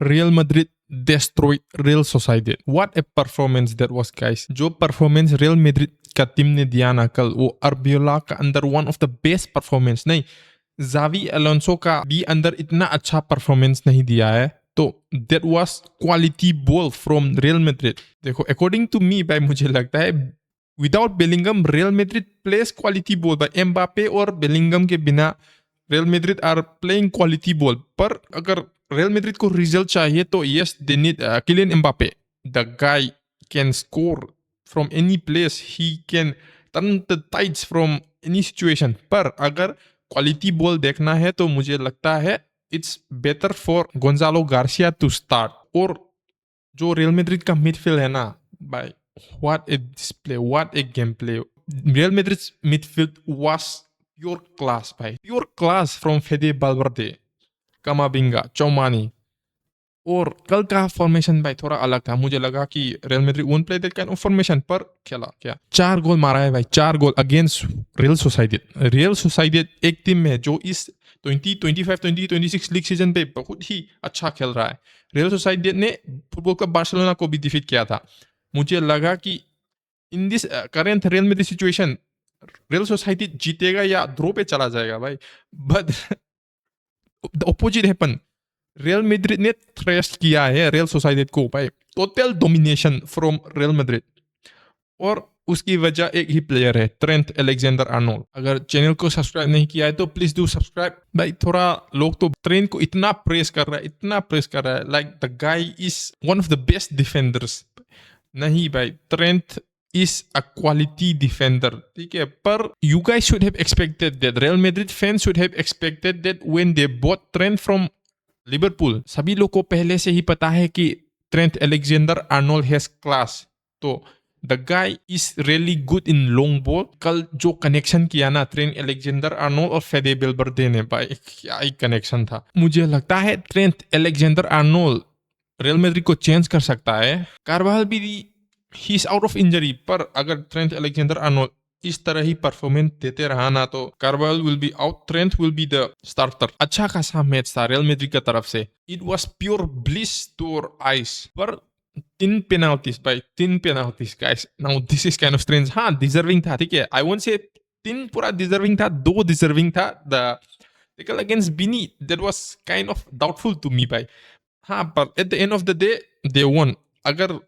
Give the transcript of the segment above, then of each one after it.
Real Madrid destroyed Real Sociedad. What a performance that was, guys. जो performance Real Madrid का team ने दिया ना कल, वो अर्बियोला का अंदर one of the best performance नहीं, जावी अलोंसो का भी अंदर इतना अच्छा परफॉर्मेंस नहीं दिया है. तो that was quality ball from Real Madrid. देखो, according to me भाई, मुझे लगता है without Bellingham Real Madrid plays quality ball. भाई एम्बापे और बेलिंगम के बिना Real Madrid are playing quality ball. पर अगर Real Madrid को रिजल्ट चाहिए तो yes they need Kylian Mbappe. The guy can score from any place. He can turn the tides from any situation. पर अगर क्वालिटी बॉल देखना है तो मुझे लगता है it's better for Gonzalo Garcia to start. और जो रियल मैड्रिड का मिडफील्ड है ना भाई, what a display, what a game play. Real Madrid midfield was pure class भाई, pure class from Fede Valverde, Camavinga, Tchouameni. और कल का फॉर्मेशन भाई थोड़ा अलग था. मुझे लगा कि real Madrid won't play that kind of formation, पर खेला क्या, 4 गोल मारा है भाई, 4 गोल अगेंस्ट रियल सोसाइडेड. रियल सोसाइडेड एक टीम में जो इस 2025-2026 लीग सीजन पे बहुत ही अच्छा खेल रहा है. रियल सोसाइडेड ने फुटबॉल क्लब बार्सिलोना को भी डिफीट किया था. मुझे लगा कि in this current Real Madrid situation Real Sociedad जीतेगा या ड्रॉ पे चला जाएगा भाई. But the opposite happen. Real Madrid ने थ्रेश किया है रियल सोसाइडेड को भाई. Total domination from Real Madrid. और उसकी वजह एक ही प्लेयर है, ट्रेंट अलेक्जेंडर आर्नोल्ड. अगर चैनल को सब्सक्राइब नहीं किया है तो प्लीज डू सब्सक्राइब भाई. थोड़ा लोग तो ट्रेंट को इतना प्रेस कर रहा है, इतना प्रेस कर रहा है, like the guy is one of the best defenders. नहीं भाई, Trent is a quality defender. ठीक है, पर you guys should have expected that. Real Madrid fans should have expected that when they bought Trent from Liverpool. सभी लोग को पहले से ही पता है कि Trent Alexander-Arnold has class. तो the guy is really good in long ball. कल जो कनेक्शन किया ना ट्रेंट अलेक्जेंडर-आर्नोल्ड और फेदे वाल्वर्दे ने भाई, क्या ही कनेक्शन था. मुझे लगता है ट्रेंट अलेक्जेंडर-आर्नोल्ड रियल मैड्रिड को चेंज कर सकता है. कार्वाहल भी he is out of injury, पर अगर ट्रेंट अलेक्जेंडर-आर्नोल्ड इस तरह ही परफॉर्मेंस देते रहा ना तो Carvajal will be out, Trent will be the starter. अच्छा खासा मैच था रियल मैड्रिड की तरफ से. It was pure bliss to our eyes. पर 3 पेनाल्टीज भाई, 3 penalties guys. Now this is kind of strange. हाँ, डिजर्विंग था, ठीक है. आई वोंट से 3 पूरा डिजर्विंग था, 2 डिजर्विंग था. The tackle against Vini that was kind of doubtful to me भाई. हाँ, पर at the end of the day they won. अगर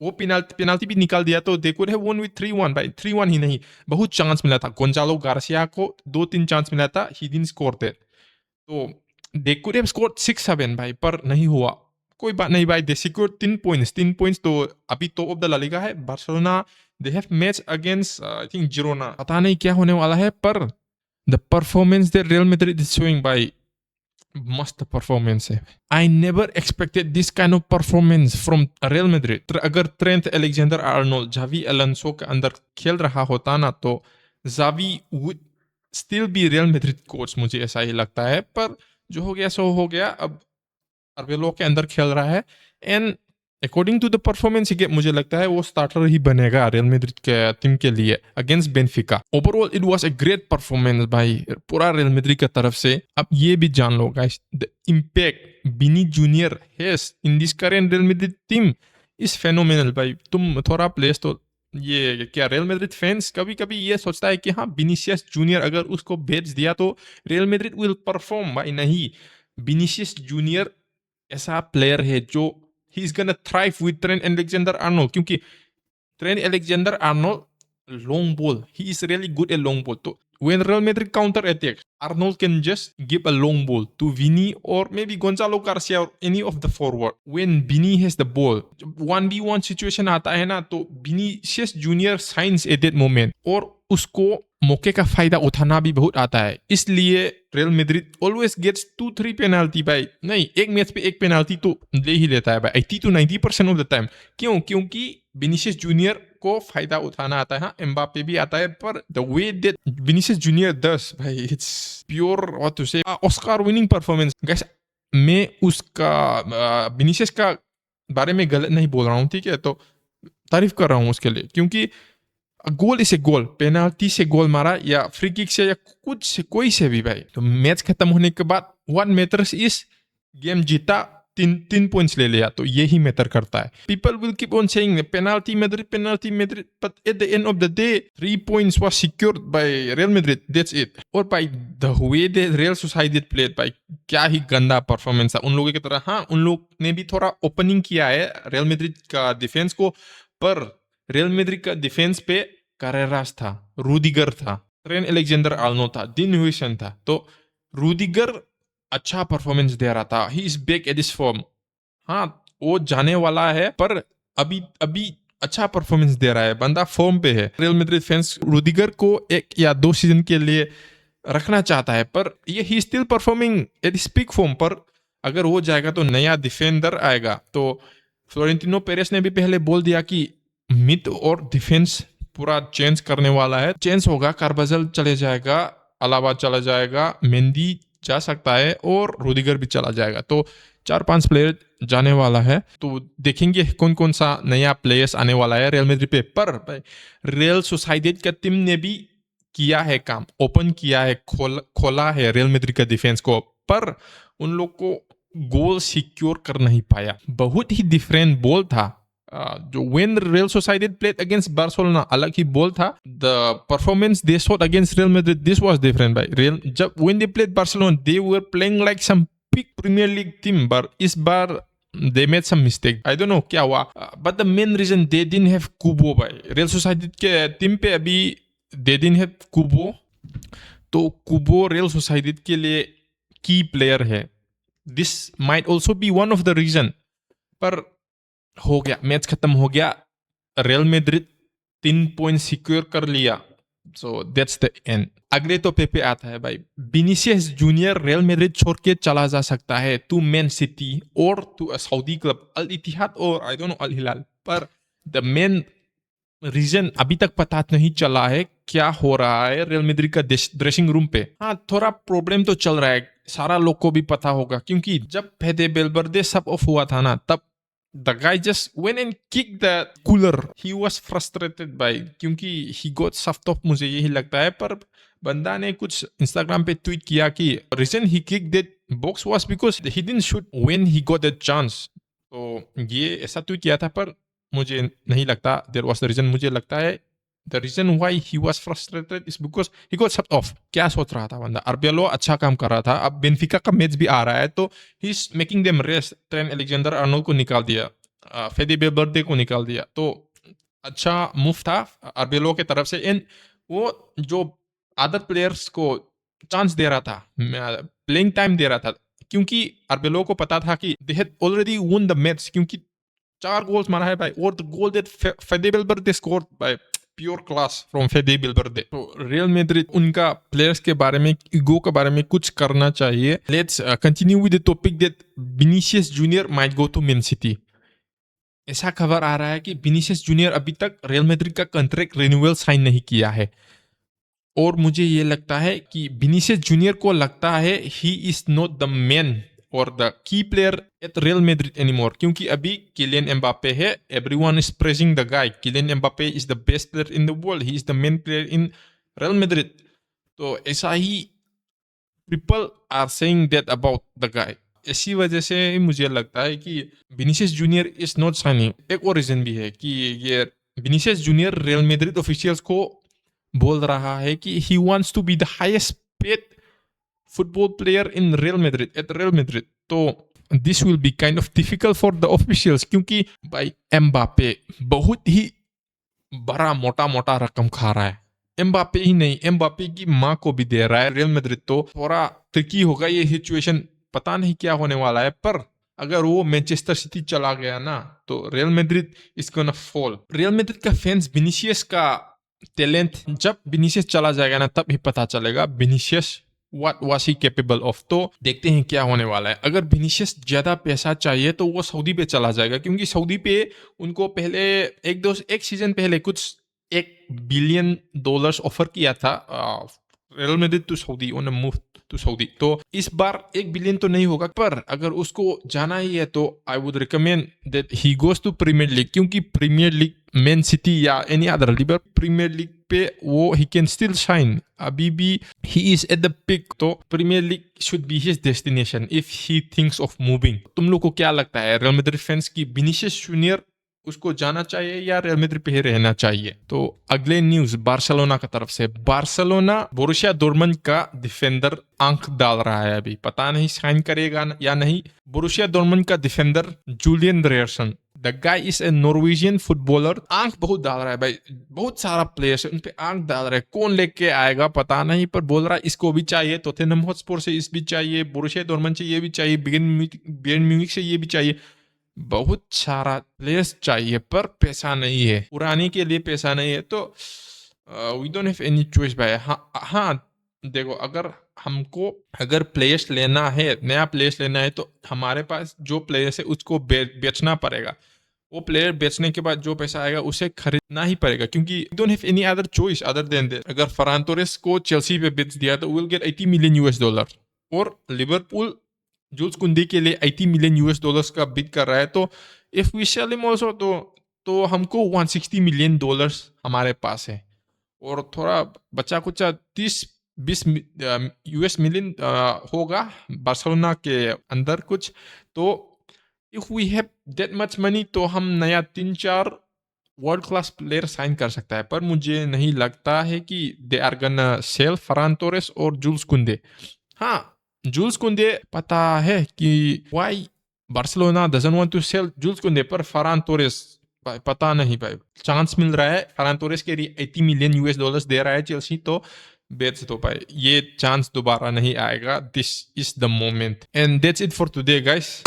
वो पेनाल्टी भी निकाल दिया तो they could have won with 3-1 भाई. 3-1 ही नहीं, बहुत चांस मिला था. गोंजालो गार्सिया को 2-3 चांस मिला था, ही डिडंट स्कोर दैट. तो दे कुड हैव स्कोर्ड 6-7 भाई, पर नहीं हुआ. कोई बात नहीं भाई, दे सिक्योर्ड 3 पॉइंट्स. तो अभी top of the La Liga है Barcelona. They have match against I think Girona. पता नहीं क्या होने वाला है, पर the performance that Real Madrid is showing भाई, मस्त परफॉर्मेंस है. I never expected this kind of performance from Real Madrid. अगर ट्रेंट अलेक्जेंडर-आर्नोल्ड जावी अलोंसो के अंदर खेल रहा होता ना तो जावी would still be Real Madrid coach. मुझे ऐसा ही लगता है, पर जो हो गया सो हो गया. अब अर्बेलो के अंदर खेल रहा है and according to the performance मुझे लगता है वो स्टार्टर ही बनेगा रियल मैड्रिड के टीम के लिए against Benfica. Overall it was a great performance भाई, पूरा रियल मैड्रिड की तरफ से. अब ये भी जान लो guys, the impact Vini Junior has in this current Real Madrid team is phenomenal भाई. तुम थोड़ा प्लेस तो ये क्या रियल मैड्रिड फैंस कभी कभी ये सोचता है कि हाँ विनीसियस जूनियर अगर उसको भेज दिया तो रियल मैड्रिड विल परफॉर्म. भाई नहीं, विनीसियस जूनियर ऐसा प्लेयर है जो he is gonna thrive with Trent Alexander-Arnold. क्योंकि Trent Alexander-Arnold long ball, he is really good at long ball. तो when Real Madrid counter attack, Arnold can just give a long ball to Vini or maybe Gonzalo Garcia or any of the forward. When Vini has the ball, 1v1 situation आता है ना तो Vinicius Junior shines at that moment और उसको मौके का फायदा उठाना भी बहुत आता है. इसलिए Real Madrid always gets 2-3 penalty भाई. नहीं, एक मैच पे एक पेनाल्टी तो ले ही लेता है भाई 80-90% ऑफ द टाइम. क्यों? क्योंकि विनीसियस जूनियर को फायदा उठाना आता है. हाँ, एम्बापे भी आता है, पर the way that Vinicius Junior does भाई, it's pure what to say Oscar winning performance. Guys, मैं उसका विनीसियस का बारे में गलत नहीं बोल रहा हूँ, ठीक है. तो तारीफ कर रहा हूँ उसके लिए, क्योंकि गोल इसे गोल, पेनाल्टी से गोल मारा या फ्री किक से या कुछ से कोई से भी भाई. तो मैच खत्म होने के बाद व्हाट मैटर्स इज गेम जीता तीन पॉइंट्स ले लिया, तो यही मैटर करता है. People will keep on saying penalty Madrid, but at the end of the day 3 points was secured by Real Madrid. That's it. और भाई the way the Real Sociedad played, भाई क्या ही गंदा परफॉर्मेंस था उन लोगों की तरह. हाँ, उन लोग ने भी थोड़ा ओपनिंग किया है रियल मैड्रिड का डिफेंस को, पर रियल मैड्रिड का डिफेंस पे कारेरास था, रूडिगर था, ट्रेंट अलेक्जेंडर आर्नोल्ड था, डीन हुइसन था. तो रूडिगर अच्छा परफॉर्मेंस दे रहा था. He is back at his form. हाँ, वो जाने वाला है, पर अभी अच्छा परफॉर्मेंस दे रहा है, बंदा फॉर्म पे है. रियल मैड्रिड फैंस रूडिगर को 1 या 2 सीजन के लिए रखना चाहता है, पर ये he still performing at his peak form. पर अगर वो जाएगा तो नया डिफेंडर आएगा. तो फ्लोरेंटिनो पेरेस ने भी पहले बोल दिया कि मिड और डिफेंस पूरा चेंज करने वाला है. चेंज होगा, कार्बाजल चले जाएगा, अलावा चला जाएगा, मेंडी जा सकता है और रूडिगर भी चला जाएगा. तो 4-5 प्लेयर जाने वाला है. तो देखेंगे कौन कौन सा नया प्लेयर्स आने वाला है रियल मैड्रिड पे. पर रियल सोसाइडेड का टीम ने भी किया है काम, ओपन किया है, खोला है रियल मैड्रिड का डिफेंस को, पर उन लोग को गोल सिक्योर कर नहीं पाया. बहुत ही डिफरेंट बॉल था. जो when Real Sociedad played against Barcelona अलग ही बॉल था. The performance they showed against Real Madrid, this was different by Real. जब when they played Barcelona, they were playing like some big Premier League team, but इस बार they made some mistake. I don't know क्या हुआ. But the main reason they didn't have Kubo by Real Sociedad के team पे अभी they didn't have Kubo. तो Kubo Real Sociedad के लिए की प्लेयर है. This might also be one of the reason. पर हो गया, मैच खत्म हो गया, रियल मैड्रिड 3 पॉइंट सिक्योर कर लिया. So that's the end. अगले तो पे आता है भाई, विनीसियस जूनियर रियल मैड्रिड छोड़ के चला जा सकता है टू मैन सिटी और to a Saudi club Al Ittihad और आई डोंट नो अल हिलाल. पर द मेन रीजन अभी तक पता नहीं चला है क्या हो रहा है रियल मैड्रिड का ड्रेसिंग रूम पे. हाँ, थोड़ा प्रॉब्लम तो चल रहा है, सारा लोग को भी पता होगा, क्योंकि जब फेदे वेलवर्दे सब ऑफ हुआ था ना, तब the guy just went and kicked the cooler. He was frustrated by, क्योंकि he got soft off, मुझे यही लगता है. पर बंदा ने कुछ इंस्टाग्राम पे ट्वीट किया कि reason he kicked that box was because he didn't shoot when he got the chance. तो ये ऐसा ट्वीट किया था, पर मुझे नहीं लगता there was the reason. मुझे लगता है the reason why he was frustrated is because he got subbed off. क्या सोच रहा था बंदा? अर्बेलो अच्छा काम कर रहा था, अब बेनफिका का मैच भी आ रहा है, तो he is making them rest. Trent Alexander Arnold को निकाल दिया, फेदे वेलवर्दे को निकाल दिया, तो अच्छा मूव था अर्बेलो के तरफ से. एंड वो जो अदर प्लेयर्स को चांस दे रहा था, प्लेइंग टाइम दे रहा था, क्योंकि अर्बेलो को पता था कि they had already won the match, क्योंकि 4 गोल्स मारा है भाई. और the goal that Fede Valverde scored by pure class from Fede Valverde. तो रियल मैड्रिड उनका प्लेयर्स के बारे में, ईगो के बारे में कुछ करना चाहिए. Let's continue with the topic that Vinicius Junior might go to Man City. ऐसा खबर आ रहा है कि विनीसियस जूनियर अभी तक रियल मैड्रिड का कॉन्ट्रैक्ट रिन्यूअल साइन नहीं किया है. और मुझे ये लगता है कि विनीसियस जूनियर को लगता है he is not the man और the key player at Real Madrid anymore, क्योंकि अभी किलियन एम्बापे है. Everyone is praising the guy. Kylian Mbappe is the best player in the world. He is the main player in Real Madrid. तो ऐसा ही people are saying that about the guy. इसी वजह से मुझे लगता है कि Vinicius Junior is not signing. एक और रीजन भी है कि ये Vinicius Junior Real Madrid officials को बोल रहा है कि he wants to be the highest paid football player in Real Madrid at Real Madrid. तो this will be kind of difficult for the officials, क्योंकि भाई एम्बापे बहुत ही बड़ा मोटा रकम खा रहा है. एम्बापे ही नहीं, एम्बापे की माँ को भी दे रहा है रियल मैड्रिड. तो थोड़ा ट्रिकी होगा ये सिचुएशन, पता नहीं क्या होने वाला है. पर अगर वो मैनचेस्टर सिटी चला गया ना, तो Real Madrid is gonna fall. Real Madrid का फैंस विनीसियस का टैलेंट, जब विनीसियस चला जाएगा ना, तब ही पता चलेगा Vinicius what was he capable of. तो देखते हैं क्या होने वाला है. अगर विनीसियस ज्यादा पैसा चाहिए तो वो सऊदी पे चला जाएगा, क्योंकि सऊदी पे उनको पहले एक सीजन पहले कुछ $1 बिलियन ऑफर किया था Real Madrid to Saudi on a move to Saudi. तो इस बार 1 बिलियन तो नहीं होगा, पर अगर उसको जाना ही है तो I would recommend that he goes to Premier League, क्योंकि प्रीमियर लीग मैन सिटी या any other league Premier League पे वो ही कैन स्टिल शाइन, अभी भी he is at the peak, तो Premier League should be his destination if he thinks of moving. तुम लोग को क्या लगता है, रियल मैड्रिड फैंस की विनीसियस जूनियर उसको जाना चाहिए या रियल मैड्रिड पे ही रहना चाहिए? तो अगले न्यूज बार्सिलोना की तरफ से, बार्सिलोना बोरुसिया डोर्टमुंड का डिफेंडर आंख डाल रहा है, अभी पता नहीं साइन करेगा या नहीं। बोरुसिया डोर्टमुंड का defender Julian Ryerson, the guy is a Norwegian footballer, आंख बहुत डाल रहा है भाई, बहुत सारा प्लेयर्स है उन पे आंख डाल रहा है, कौन लेके आएगा पता नहीं, पर बोल रहा है इसको भी चाहिए, टॉटेनहम हॉटस्पर से इस भी चाहिए, बोरुसिया डोर्टमुंड से ये भी चाहिए, बायर्न म्यूनिख से ये भी चाहिए, बहुत सारा प्लेयर्स चाहिए, पर पैसा नहीं है, पुराने के लिए पैसा नहीं है, तो we don't have any choice भाई। हाँ देखो, अगर प्लेयर्स लेना है, नया प्लेयर्स लेना है, तो हमारे पास जो प्लेयर्स है उसको बेचना पड़ेगा, वो प्लेयर बेचने के बाद जो पैसा आएगा उसे खरीदना ही पड़ेगा, क्योंकि don't have any other choice other than that. अगर फरान टोरेस को चेल्सी पे बेच दिया तो विल गेट $80 मिलियन, और लिवरपूल जूल्स कुंदी के लिए $80 मिलियन का बिड कर रहा है, तो if we sell him also तो हमको $160 मिलियन हमारे पास है, और थोड़ा बचा कुछ 30-20 US मिलियन होगा बार्सिलोना के अंदर कुछ, तो if we have that much money तो हम नया 3-4 वर्ल्ड क्लास प्लेयर साइन कर सकता है, पर मुझे नहीं लगता है कि they are gonna sell Ferran Torres और जूल्स कुंदे। हाँ, जूल्स कुंदे पता है कि why Barcelona doesn't want to sell Jules Kounde, पर फरान टोरेस भाई पता नहीं भाई, चांस मिल रहा है, फरान टोरेस के लिए $80 मिलियन दे रहा है चेल्सी, तो बेच दो भाई, ये चांस दोबारा नहीं आएगा, this is the moment. And that's it for today guys.